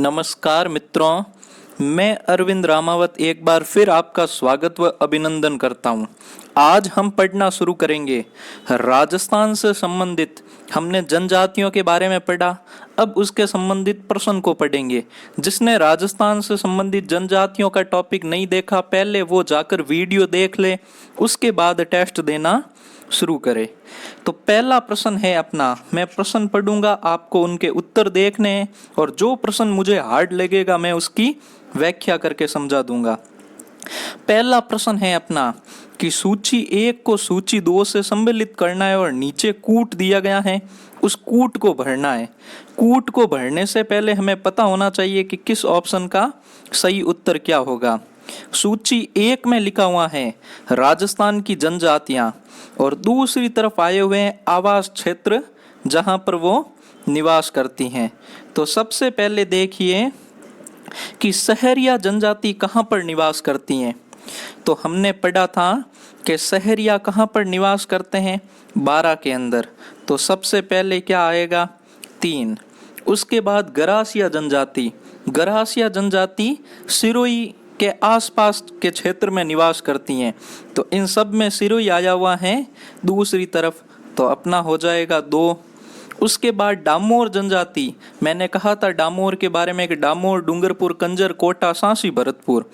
नमस्कार मित्रों, मैं अरविंद रामावत एक बार फिर आपका स्वागत व अभिनंदन करता हूं। आज हम पढ़ना शुरू करेंगे राजस्थान से संबंधित। हमने जनजातियों के बारे में पढ़ा, अब उसके संबंधित प्रश्न को पढ़ेंगे। जिसने राजस्थान से संबंधित जनजातियों का टॉपिक नहीं देखा, पहले वो जाकर वीडियो देख ले, उसके बाद टेस्ट देना शुरू करें। तो पहला प्रश्न है अपना, मैं प्रश्न पढ़ूंगा, आपको उनके उत्तर देखने हैं और जो प्रश्न मुझे हार्ड लगेगा मैं उसकी व्याख्या करके समझा दूंगा। पहला प्रश्न है अपना कि सूची 1 को सूची 2 से सम्मिलित करना है और नीचे कूट दिया गया है, उस कूट को भरना है। कूट को भरने से पहले हमें पता होना चाहिए कि किस ऑप्शन का सही उत्तर क्या होगा। सूची 1 में लिखा हुआ है राजस्थान की जनजातियां और दूसरी तरफ आए हुए हैं आवास क्षेत्र जहां पर वो निवास करती हैं। तो सबसे पहले देखिए कि सहरिया जनजाति कहां पर निवास करती हैं। तो हमने पढ़ा था कि सहरिया कहां पर निवास करते हैं, 12 के अंदर। तो सबसे पहले क्या आएगा, 3। उसके बाद गरासिया जनजाति, गरासिया जनजाति सिरोही के आसपास के क्षेत्र में निवास करती हैं। तो इन सब में सिरोही आया हुआ है दूसरी तरफ, तो अपना हो जाएगा 2। उसके बाद डामोर जनजाति, मैंने कहा था डामोर के बारे में कि डामोर, डूंगरपुर, कंजर, कोटा, सांसी, भरतपुर।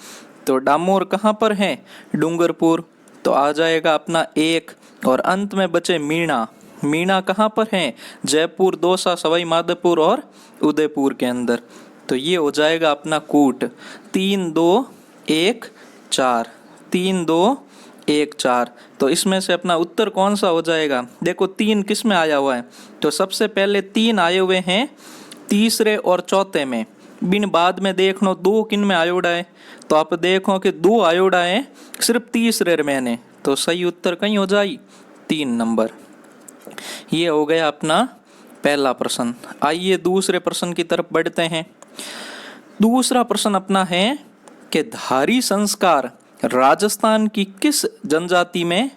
तो डामोर कहाँ पर है, डूंगरपुर, तो आ जाएगा अपना 1। और अंत में बचे मीणा, मीणा कहाँ पर है, जयपुर, दौसा, सवाई माधोपुर और उदयपुर के अंदर। तो ये हो जाएगा अपना कूट। 3 2 1 4, 3 2 1 4। तो इसमें से अपना उत्तर कौन सा हो जाएगा, देखो 3 किस में आया हुआ है। तो सबसे पहले 3 आए हुए हैं तीसरे और चौथे में, बिन बाद में देख लो 2 किन में आयोडा है। तो आप देखो कि 2 आयोडा है सिर्फ तीसरे में ने, तो सही उत्तर कहीं हो जाए 3 नंबर। ये हो गया अपना पहला प्रश्न। आइए दूसरे प्रश्न की तरफ बढ़ते हैं। दूसरा प्रश्न अपना है कि धारी संस्कार राजस्थान की किस जनजाति में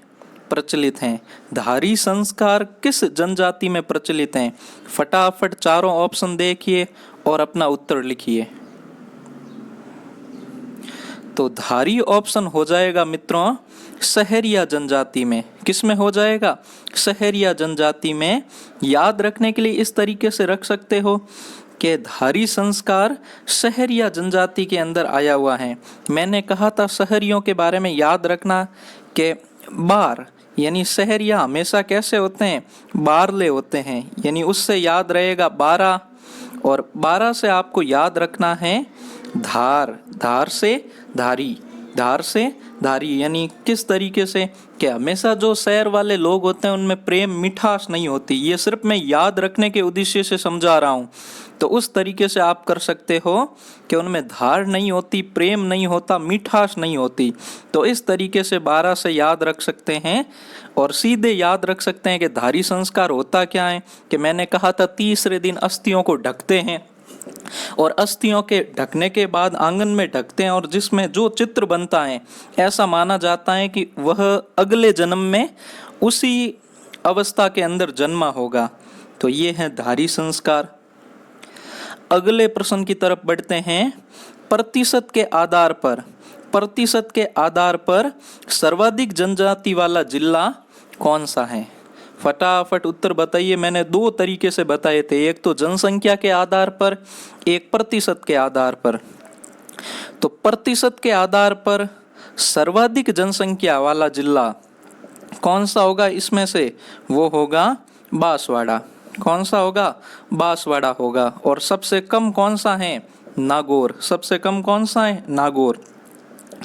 प्रचलित हैं। धारी संस्कार किस जनजाति में प्रचलित हैं। फटाफट चारों ऑप्शन देखिए और अपना उत्तर लिखिए। तो धारी ऑप्शन हो जाएगा मित्रों सहरिया जनजाति में। किस में हो जाएगा, सहरिया जनजाति में। याद रखने के लिए इस तरीके से रख सकते हो कि धारी संस्कार सहरिया जनजाति के अंदर आया हुआ है। मैंने कहा था शहरियों के बारे में याद रखना कि बार यानी सहरिया हमेशा कैसे होते हैं, बारले होते हैं, यानी उससे याद रहेगा 12। और 12 से आपको याद रखना है धार, धार से धारी, धार से धारी, यानी किस तरीके से कि हमेशा जो शहर वाले लोग होते हैं उनमें प्रेम मिठास नहीं होती। ये सिर्फ मैं याद रखने के उद्देश्य से समझा रहा हूँ। तो उस तरीके से आप कर सकते हो कि उनमें धार नहीं होती, प्रेम नहीं होता, मिठास नहीं होती। तो इस तरीके से 12 से याद रख सकते हैं और सीधे याद रख सकते हैं कि धारी संस्कार होता क्या है। कि मैंने कहा था तीसरे दिन अस्थियों को ढकते हैं और अस्थियों के ढकने के बाद आंगन में ढकते हैं और जिसमें जो चित्र बनता है ऐसा माना जाता है कि वह अगले जन्म में उसी अवस्था के अंदर जन्मा होगा। तो ये है धारी संस्कार। अगले प्रश्न की तरफ बढ़ते हैं। प्रतिशत के आधार पर, प्रतिशत के आधार पर सर्वाधिक जनजाति वाला जिला कौन सा है। फटाफट उत्तर बताइए। मैंने 2 तरीके से बताए थे, एक तो जनसंख्या के आधार पर, एक प्रतिशत के आधार पर। तो प्रतिशत के आधार पर सर्वाधिक जनसंख्या वाला जिला कौन सा होगा इसमें से, वो होगा बांसवाड़ा। कौन सा होगा, बांसवाड़ा होगा। और सबसे कम कौन सा है, नागौर। सबसे कम कौन सा है, नागौर।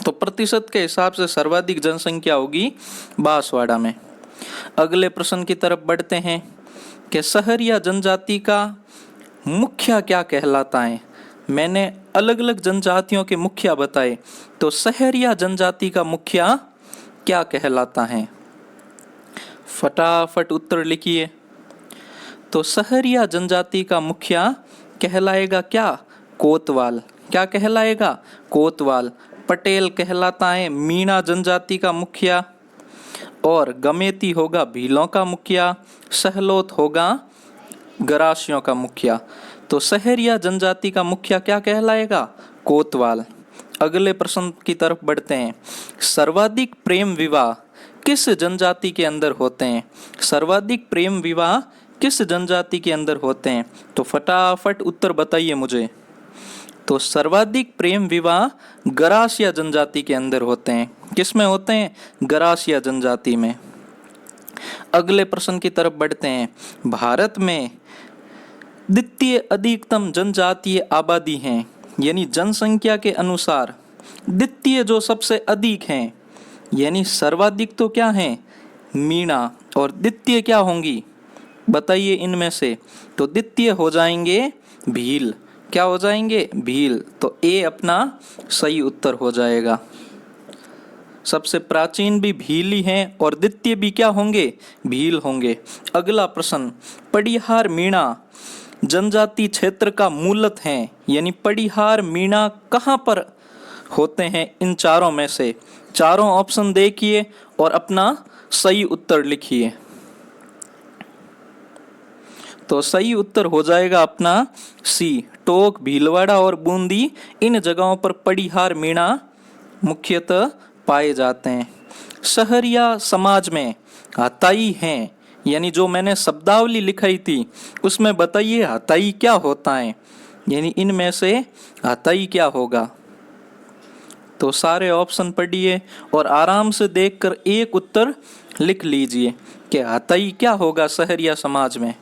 तो प्रतिशत के हिसाब से सर्वाधिक जनसंख्या होगी बांसवाड़ा में। अगले प्रश्न की तरफ बढ़ते हैं कि सहरिया जनजाति का मुखिया क्या कहलाता है। मैंने अलग अलग जनजातियों के मुखिया बताए, तो सहरिया जनजाति का मुखिया क्या कहलाता है। फटाफट उत्तर लिखिए। तो सहरिया जनजाति का मुखिया कहलाएगा क्या, कोतवाल। क्या कहलाएगा, कोतवाल। पटेल कहलाता है मीणा जनजाति का मुखिया और गमेती होगा भीलों का मुखिया, सहलोत होगा गरासियों का मुखिया। तो सहरिया जनजाति का मुखिया क्या कहलाएगा? कोतवाल। अगले प्रश्न की तरफ बढ़ते हैं। सर्वाधिक प्रेम विवाह किस जनजाति के अंदर होते हैं? सर्वाधिक प्रेम विवाह किस जनजाति के अंदर होते हैं? तो फटाफट उत्तर बताइए मुझे। तो सर्वाधिक प्रेम विवाह गरासिया जनजाति के अंदर होते हैं। किस में होते हैं? गरासिया जनजाति में। अगले प्रश्न की तरफ बढ़ते हैं। भारत में द्वितीय अधिकतम जनजातीय आबादी है, यानी जनसंख्या के अनुसार द्वितीय जो सबसे अधिक हैं, यानी सर्वाधिक तो क्या है? मीणा, और द्वितीय क्या होंगी? बताइए इनमें से। तो द्वितीय हो जाएंगे भील। क्या हो जाएंगे? भील। तो ए अपना सही उत्तर हो जाएगा। सबसे प्राचीन भी भील ही हैं और द्वितीय भी क्या होंगे? भील होंगे। अगला प्रश्न, पड़िहार मीणा जनजाति क्षेत्र का मूलत है, यानी पड़िहार मीणा कहाँ पर होते हैं? इन चारों में से चारों ऑप्शन देखिए और अपना सही उत्तर लिखिए। तो सही उत्तर हो जाएगा अपना सी, टोक, भीलवाड़ा और बूंदी। इन जगहों पर पड़िहार मीणा मुख्यतः पाए जाते हैं। सहरिया समाज में हताई हैं, यानी जो मैंने शब्दावली लिखाई थी उसमें बताइए हताई क्या होता है, यानी इनमें से हताई क्या होगा? तो सारे ऑप्शन पढ़िए और आराम से देखकर एक उत्तर लिख लीजिए कि हताई क्या होगा सहरिया समाज में।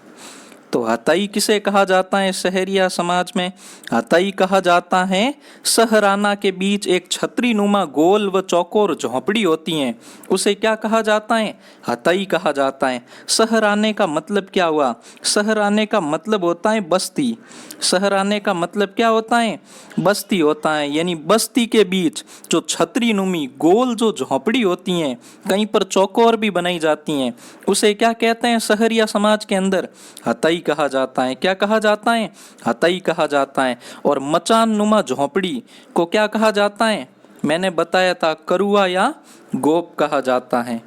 तो हताई किसे कहा जाता है सहरिया समाज में? हताई कहा जाता है सहराना के बीच एक छतरी नुमा गोल व चौकोर झोंपड़ी होती है, उसे क्या कहा जाता है? हताई कहा जाता है। सहराने का मतलब क्या हुआ? सहराने का मतलब होता है बस्ती। सहराने का मतलब क्या होता है? बस्ती होता है, यानी बस्ती के बीच जो छतरी नुमी गोल जो झोंपड़ी होती हैं, कहीं पर चौकोर भी बनाई जाती हैं, उसे क्या कहते हैं सहरिया समाज के अंदर? हताई कहा जाता है। क्या कहा जाता है? हताई कहा जाता है। और मचान नुमा झोंपड़ी को क्या कहा जाता है? मैंने बताया था करुआ या गोप कहा जाता है।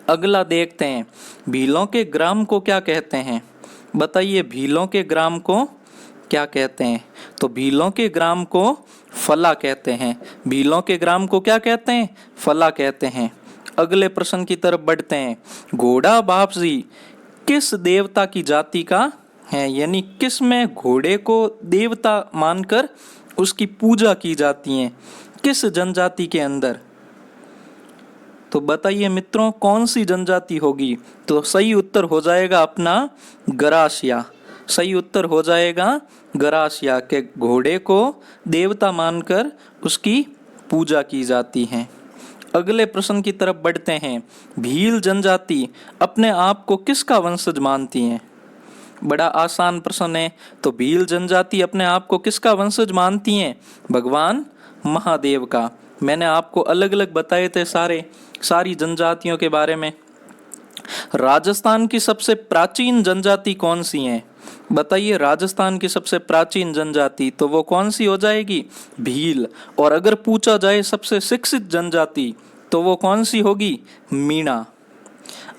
अगला देखते हैं, भीलों के ग्राम को क्या कहते हैं? बताइए भीलों के ग्राम को क्या कहते हैं? तो भीलों के ग्राम को फला कहते हैं। भीलों के ग्राम को क्या कहते हैं? फला कहते हैं। अगले प्रश्न की तरफ बढ़ते हैं। घोड़ा बापजी किस देवता की जाति का है, यानी किस में घोड़े को देवता मानकर उसकी पूजा की जाती है? किस जनजाति के अंदर? तो बताइए मित्रों कौन सी जनजाति होगी? तो सही उत्तर हो जाएगा अपना गरासिया। सही उत्तर हो जाएगा गरासिया के घोड़े को देवता मानकर उसकी पूजा की जाती है। अगले प्रश्न की तरफ बढ़ते हैं। भील जनजाति अपने आप को किसका वंशज मानती है? बड़ा आसान प्रश्न है। तो भील जनजाति अपने आप को किसका वंशज मानती हैं? भगवान महादेव का। मैंने आपको अलग अलग बताए थे सारी जनजातियों के बारे में। राजस्थान की सबसे प्राचीन जनजाति कौन सी है? बताइए राजस्थान की सबसे प्राचीन जनजाति, तो वो कौन सी हो जाएगी? भील। और अगर पूछा जाए सबसे शिक्षित जनजाति तो वो कौन सी होगी? मीणा।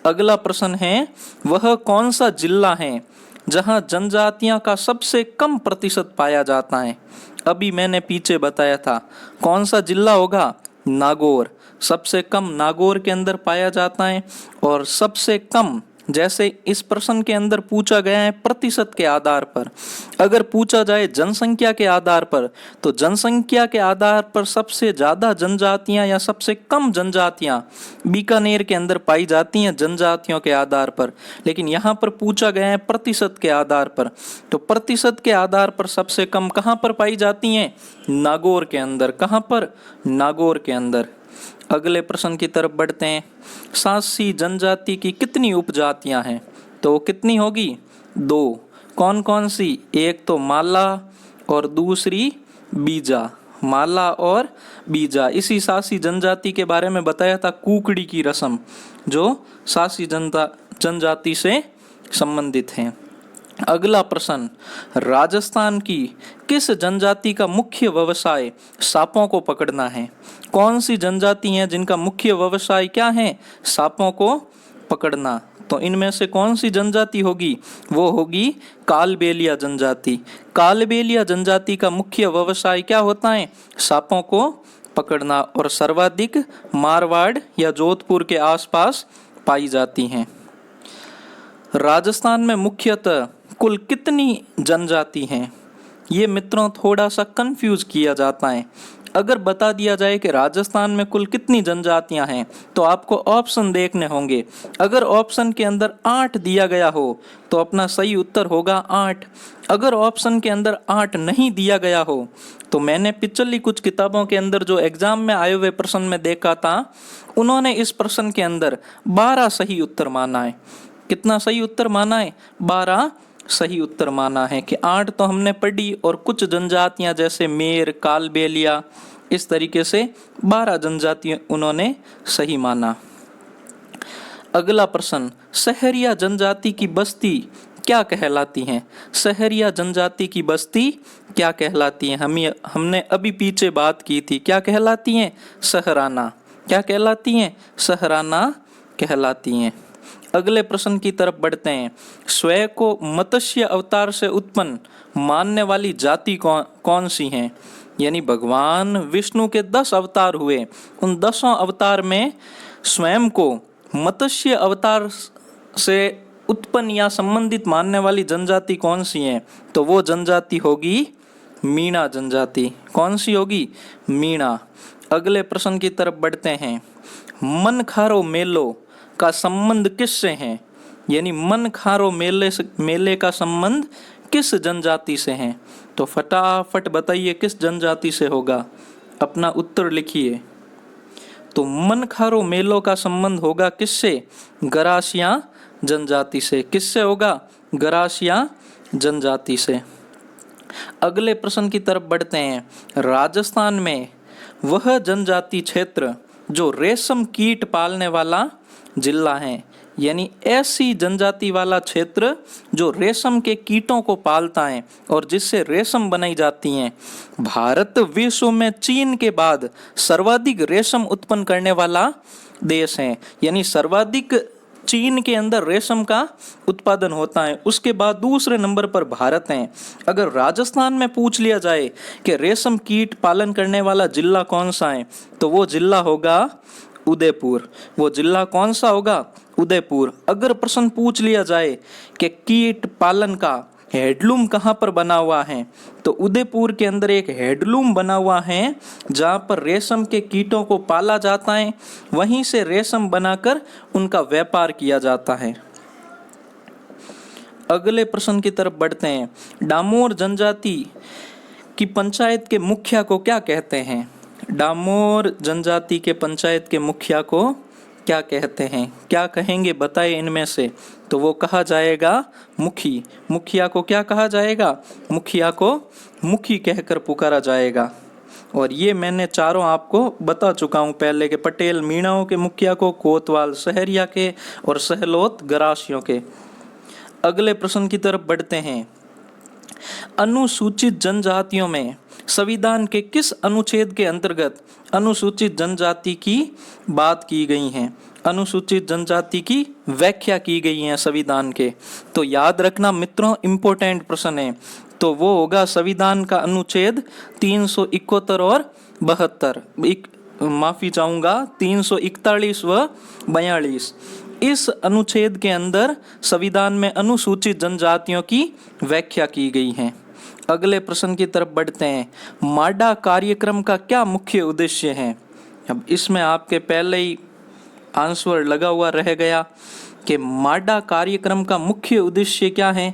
अगला प्रश्न है, वह कौन सा जिला है जहां जनजातियां का सबसे कम प्रतिशत पाया जाता है? अभी मैंने पीछे बताया था, कौन सा जिला होगा? नागौर। सबसे कम नागौर के अंदर पाया जाता है। और सबसे कम, जैसे इस प्रश्न के अंदर पूछा गया है प्रतिशत के आधार पर, अगर पूछा जाए जनसंख्या के आधार पर, तो जनसंख्या के आधार पर सबसे ज्यादा जनजातियां या सबसे कम जनजातियां बीकानेर के अंदर पाई जाती हैं जनजातियों के आधार पर। लेकिन यहाँ पर पूछा गया है प्रतिशत के आधार पर, तो प्रतिशत के आधार पर सबसे कम कहाँ पर पाई जाती हैं? नागौर के अंदर। कहाँ पर? नागौर के अंदर। अगले प्रश्न की तरफ बढ़ते हैं। सासी जनजाति की कितनी उपजातियां हैं? तो कितनी होगी? 2। कौन कौन सी? एक तो माला और दूसरी बीजा। माला और बीजा। इसी सासी जनजाति के बारे में बताया था कुकड़ी की रस्म, जो सासी जनजाति से संबंधित है। अगला प्रश्न, राजस्थान की किस जनजाति का मुख्य व्यवसाय सांपों को पकड़ना है? कौन सी जनजाति हैं जिनका मुख्य व्यवसाय क्या है? सांपों को पकड़ना। तो इनमें से कौन सी जनजाति होगी? वो होगी कालबेलिया जनजाति। कालबेलिया जनजाति का मुख्य व्यवसाय क्या होता है? सांपों को पकड़ना, और सर्वाधिक मारवाड़ या जोधपुर के आसपास पाई जाती हैं। राजस्थान में मुख्यतः कुल कितनी जनजाति हैं? ये मित्रों थोड़ा सा कंफ्यूज किया जाता है। अगर बता दिया जाए कि राजस्थान में कुल कितनी जनजातियां हैं तो आपको ऑप्शन देखने होंगे। अगर ऑप्शन के अंदर 8 दिया गया हो तो अपना सही उत्तर होगा 8। अगर ऑप्शन के अंदर 8 नहीं दिया गया हो तो मैंने पिछली कुछ किताबों के अंदर जो एग्जाम में आए हुए प्रश्न में देखा था, उन्होंने इस प्रश्न के अंदर 12 सही उत्तर माना है। कितना सही उत्तर माना है? 12 सही उत्तर माना है कि 8 तो हमने पढ़ी और कुछ जनजातियां जैसे मेर, कालबेलिया, इस तरीके से 12 जनजातियां उन्होंने सही माना। अगला प्रश्न, सहरिया जनजाति की बस्ती क्या कहलाती है? सहरिया जनजाति की बस्ती क्या कहलाती है? हमने अभी पीछे बात की थी, क्या कहलाती हैं? सहराना। क्या कहलाती हैं? सहराना कहलाती हैं। अगले प्रश्न की तरफ बढ़ते हैं। स्वयं को मत्स्य अवतार से उत्पन्न मानने वाली जाति कौन सी हैं? यानी भगवान विष्णु के 10 अवतार हुए, उन 10 अवतार में स्वयं को मत्स्य अवतार से उत्पन्न या संबंधित मानने वाली जनजाति कौन सी है? तो वो जनजाति होगी मीणा जनजाति। कौन सी होगी? मीणा। अगले प्रश्न की तरफ बढ़ते हैं। मनखारो मेलो का संबंध किससे है? यानी मनखारो मेले का संबंध किस जनजाति से है? तो फटाफट बताइए किस जनजाति से होगा, अपना उत्तर लिखिए। तो मनखारो मेलों का संबंध होगा किससे? गरासिया जनजाति से। किससे होगा? गरासिया जनजाति से। अगले प्रश्न की तरफ बढ़ते हैं। राजस्थान में वह जनजाति क्षेत्र जो रेशम कीट पालने वाला जिला है, यानी ऐसी जनजाति वाला क्षेत्र जो रेशम के कीटों को पालता है और जिससे रेशम बनाई जाती हैं। भारत विश्व में चीन के बाद सर्वाधिक रेशम उत्पन्न करने वाला देश है, यानी सर्वाधिक चीन के अंदर रेशम का उत्पादन होता है, उसके बाद दूसरे नंबर पर भारत है। अगर राजस्थान में पूछ लिया जाए कि रेशम कीट पालन करने वाला जिला कौन सा है तो वो जिला होगा उदयपुर। वो जिला कौन सा होगा? उदयपुर। अगर प्रश्न पूछ लिया जाए कि कीट पालन का हेडलूम कहाँ पर बना हुआ है तो उदयपुर के अंदर एक हेडलूम बना हुआ है जहाँ पर रेशम के कीटों को पाला जाता है, वहीं से रेशम बनाकर उनका व्यापार किया जाता है। अगले प्रश्न की तरफ बढ़ते हैं। डामोर जनजाति की पंचायत के मुखिया को क्या कहते हैं? डामोर जनजाति के पंचायत के मुखिया को क्या कहते हैं? क्या कहेंगे बताइए इनमें से। तो वो कहा जाएगा मुखी। मुखिया को क्या कहा जाएगा? मुखिया को मुखी कहकर पुकारा जाएगा। और ये मैंने चारों आपको बता चुका हूँ पहले के। पटेल मीणाओं के मुखिया को, कोतवाल सहरिया के और सहलोत गरासियों के। अगले प्रश्न की तरफ बढ़ते हैं। अनुसूचित जनजातियों में संविधान के किस अनुच्छेद के अंतर्गत अनुसूचित जनजाति की बात की गई है? अनुसूचित जनजाति की व्याख्या की गई है संविधान के। तो याद रखना मित्रों, इम्पोर्टेंट प्रश्न है। तो वो होगा संविधान का अनुच्छेद 371 और 72, माफी चाहूंगा 341 व 42। इस अनुच्छेद के अंदर संविधान में अनुसूचित जनजातियों की व्याख्या की गई है। अगले प्रश्न की तरफ बढ़ते हैं। माडा कार्यक्रम का क्या मुख्य उद्देश्य है? अब इसमें आपके पहले ही आंसर लगा हुआ रह गया कि माडा कार्यक्रम का मुख्य उद्देश्य क्या है?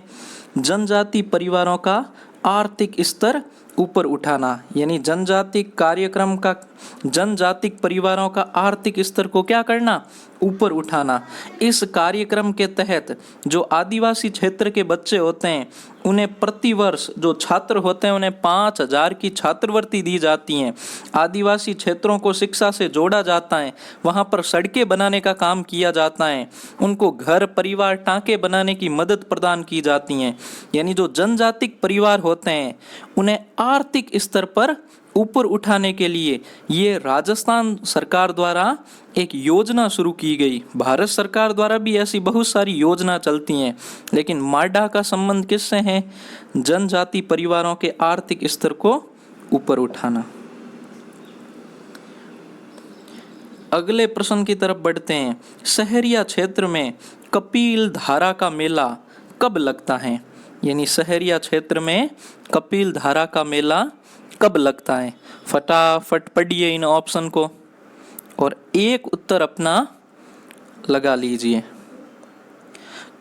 जनजाति परिवारों का आर्थिक स्तर ऊपर उठाना, यानी जनजातिक कार्यक्रम का जनजातिक परिवारों का आर्थिक स्तर को क्या करना? ऊपर उठाना। इस कार्यक्रम के तहत जो आदिवासी क्षेत्र के बच्चे होते हैं उन्हें प्रतिवर्ष जो छात्र होते हैं उन्हें 5,000 की छात्रवृत्ति दी जाती हैं। आदिवासी क्षेत्रों को शिक्षा से जोड़ा जाता है, वहाँ पर सड़कें बनाने का काम किया जाता है, उनको घर परिवार टाँके बनाने की मदद प्रदान की जाती हैं। यानी जो जनजातिक परिवार होते हैं उन्हें आर्थिक स्तर पर ऊपर उठाने के लिए ये राजस्थान सरकार द्वारा एक योजना शुरू की गई। भारत सरकार द्वारा भी ऐसी बहुत सारी योजना चलती हैं, लेकिन माडा का संबंध किससे है? जनजाति परिवारों के आर्थिक स्तर को ऊपर उठाना। अगले प्रश्न की तरफ बढ़ते हैं। सहरिया क्षेत्र में कपिल धारा का मेला कब लगता है? यानी सहरिया क्षेत्र में कपिल धारा का मेला कब लगता है? फटाफट पढ़िए इन ऑप्शन को और एक उत्तर अपना लगा लीजिए।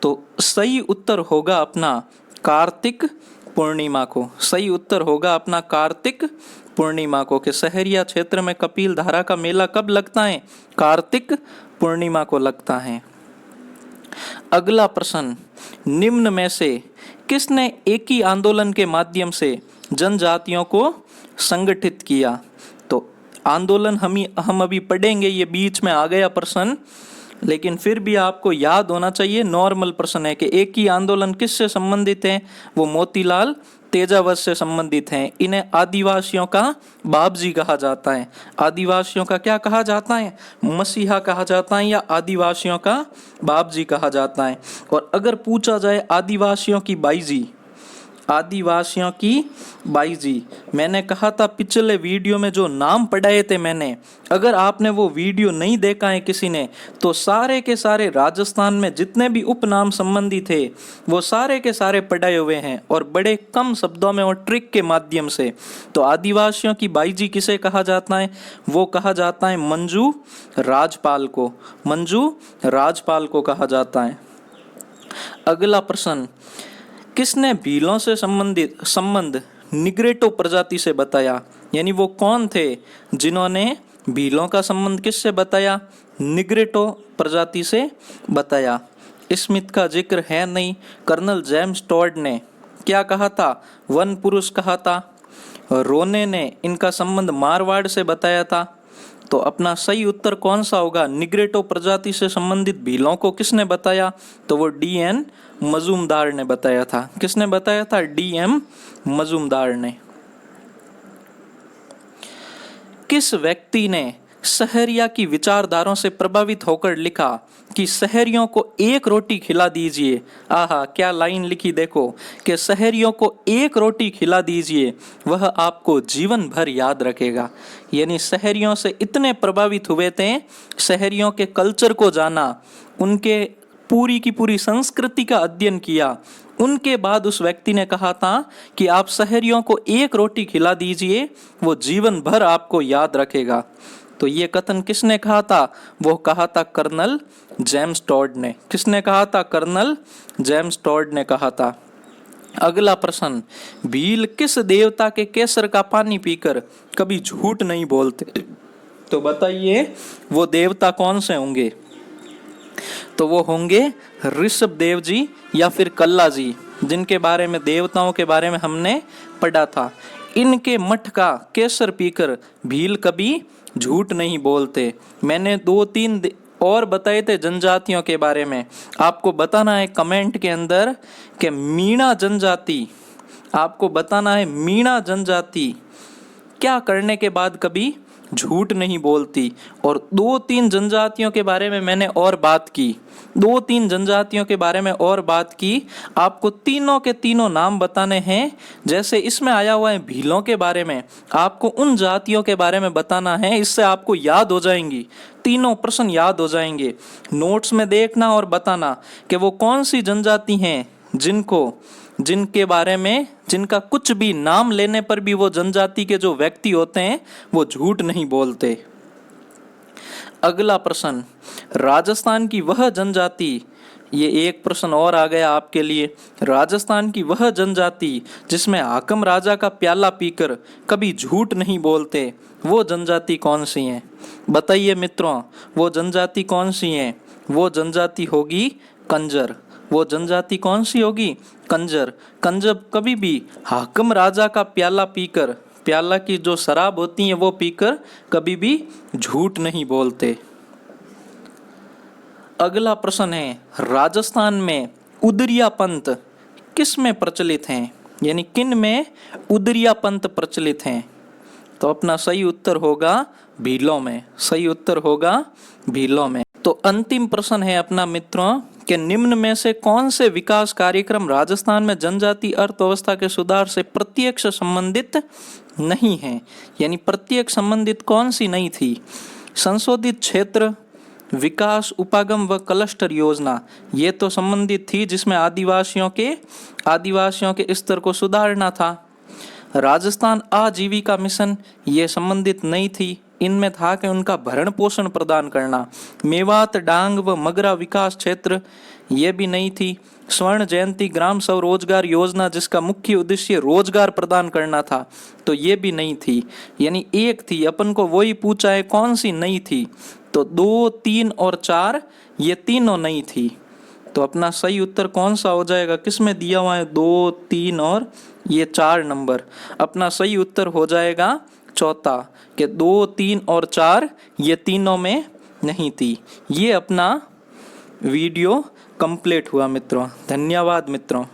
तो सही उत्तर होगा अपना कार्तिक पूर्णिमा को। सही उत्तर होगा अपना कार्तिक पूर्णिमा को कि सहरिया क्षेत्र में कपिल धारा का मेला कब लगता है? कार्तिक पूर्णिमा को लगता है। अगला प्रश्न, निम्न में से किसने एक ही आंदोलन के माध्यम से जनजातियों को संगठित किया? तो आंदोलन हम अभी पढ़ेंगे, ये बीच में आ गया प्रश्न, लेकिन फिर भी आपको याद होना चाहिए। नॉर्मल प्रश्न है कि एक ही आंदोलन किससे संबंधित है? वो मोतीलाल तेजावत से संबंधित हैं। इन्हें आदिवासियों का बाबजी कहा जाता है। आदिवासियों का क्या कहा जाता है? मसीहा कहा जाता है या आदिवासियों का बाबजी कहा जाता है। और अगर पूछा जाए आदिवासियों की बाईजी, आदिवासियों की बाईजी, मैंने कहा था पिछले वीडियो में जो नाम पढ़ाए थे मैंने, अगर आपने वो वीडियो नहीं देखा है किसी ने, तो सारे के सारे राजस्थान में जितने भी उपनाम संबंधी थे वो सारे के सारे पढ़ाए हुए हैं और बड़े कम शब्दों में और ट्रिक के माध्यम से। तो आदिवासियों की बाईजी किसे कहा जाता है? वो कहा जाता है मंजू राजपाल को। मंजू राजपाल को कहा जाता है। अगला प्रश्न, किसने भीलों से संबंध निग्रेटो प्रजाति से बताया? यानी वो कौन थे जिन्होंने भीलों का संबंध किससे बताया? निग्रेटो प्रजाति से बताया। स्मिथ का जिक्र है नहीं। कर्नल जेम्स टॉड ने क्या कहा था? वन पुरुष कहा था। रोने ने इनका संबंध मारवाड़ से बताया था। तो अपना सही उत्तर कौन सा होगा? निग्रेटो प्रजाति से संबंधित भीलों को किसने बताया? तो वो D.N. मजूमदार ने बताया था। किसने बताया था? D.M. मजूमदार ने। किस व्यक्ति ने सहरिया की विचारधाराओं से प्रभावित होकर लिखा कि सहरियों को एक रोटी खिला दीजिए? आहा, क्या लाइन लिखी देखो कि सहरियों को एक रोटी खिला दीजिए, वह आपको जीवन भर याद रखेगा। यानी सहरियों से इतने प्रभावित हुए थे, सहरियों के कल्चर को जाना, उनके पूरी की पूरी संस्कृति का अध्ययन किया, उनके बाद उस व्यक्ति ने कहा था कि आप सहरियों को एक रोटी खिला दीजिए, वो जीवन भर आपको याद रखेगा। तो ये कथन किसने कहा था? वो कहा था कर्नल जेम्स टॉड ने। किसने कहा था? कर्नल जेम्स टॉड ने कहा था। अगला प्रश्न, भील किस देवता के केसर का पानी पीकर कभी झूठ नहीं बोलते? तो बताइए वो देवता कौन से होंगे? तो वो होंगे ऋषभ देव जी या फिर कल्ला जी, जिनके बारे में, देवताओं के बारे में हमने पढ़ा था। इनके मठ का केसर पीकर भील कभी झूठ नहीं बोलते। मैंने 2-3 और बताए थे जनजातियों के बारे में। आपको बताना है कमेंट के अंदर कि मीणा जनजाति, आपको बताना है मीणा जनजाति क्या करने के बाद कभी झूठ नहीं बोलती। और 2-3 जनजातियों के बारे में मैंने और बात की, 2-3 जनजातियों के बारे में और बात की। आपको तीनों के तीनों नाम बताने हैं। जैसे इसमें आया हुआ है भीलों के बारे में, आपको उन जातियों के बारे में बताना है। इससे आपको याद हो जाएंगी, तीनों प्रश्न याद हो जाएंगे। नोट्स में देखना और बताना कि वो कौन सी जनजाति हैं जिनके बारे में, जिनका कुछ भी नाम लेने पर भी वो जनजाति के जो व्यक्ति होते हैं वो झूठ नहीं बोलते। अगला प्रश्न, राजस्थान की वह जनजाति, ये एक प्रश्न और आ गया आपके लिए। राजस्थान की वह जनजाति जिसमें हाकम राजा का प्याला पीकर कभी झूठ नहीं बोलते, वो जनजाति कौन सी है? बताइए मित्रों, वो जनजाति कौन सी है? वो जनजाति होगी कंजर। वो जनजाति कौन सी होगी? कंजर। कंजर कभी भी हाकम राजा का प्याला पीकर, प्याला की जो शराब होती है वो पीकर कभी भी झूठ नहीं बोलते। अगला प्रश्न है, राजस्थान में उदरिया पंथ किस में प्रचलित हैं? यानी किन में उदरिया पंथ प्रचलित हैं? तो अपना सही उत्तर होगा भीलों में, सही उत्तर होगा भीलों में। तो अंतिम प्रश्न है अपना मित्रों कि निम्न में से कौन से विकास कार्यक्रम राजस्थान में जनजाति अर्थव्यवस्था के सुधार से प्रत्यक्ष संबंधित नहीं है, यानी प्रत्यक्ष संबंधित कौन सी नहीं थी। संशोधित क्षेत्र विकास उपागम व क्लस्टर योजना ये तो संबंधित थी, जिसमें आदिवासियों के स्तर को सुधारना था। राजस्थान आजीविका मिशन ये संबंधित नहीं थी, इनमें था कि उनका भरण पोषण प्रदान करना। मेवात डांग व मगरा विकास क्षेत्र ये भी नहीं थी। स्वर्ण जयंती ग्राम स्वरोजगार योजना जिसका मुख्य उद्देश्य रोजगार प्रदान करना था, तो ये भी नहीं थी, यानी एक थी। अपन को वही पूछा है कौन सी नहीं थी, तो 2, 3 और 4 ये तीनों नहीं थी। तो अपना सही उत्तर कौन सा हो जाएगा, किसमें दिया हुआ है 2, 3 और ये 4 नंबर। अपना सही उत्तर हो जाएगा चौथा कि 2, 3 और 4 ये तीनों में नहीं थी। ये अपना वीडियो कंप्लीट हुआ मित्रों। धन्यवाद मित्रों।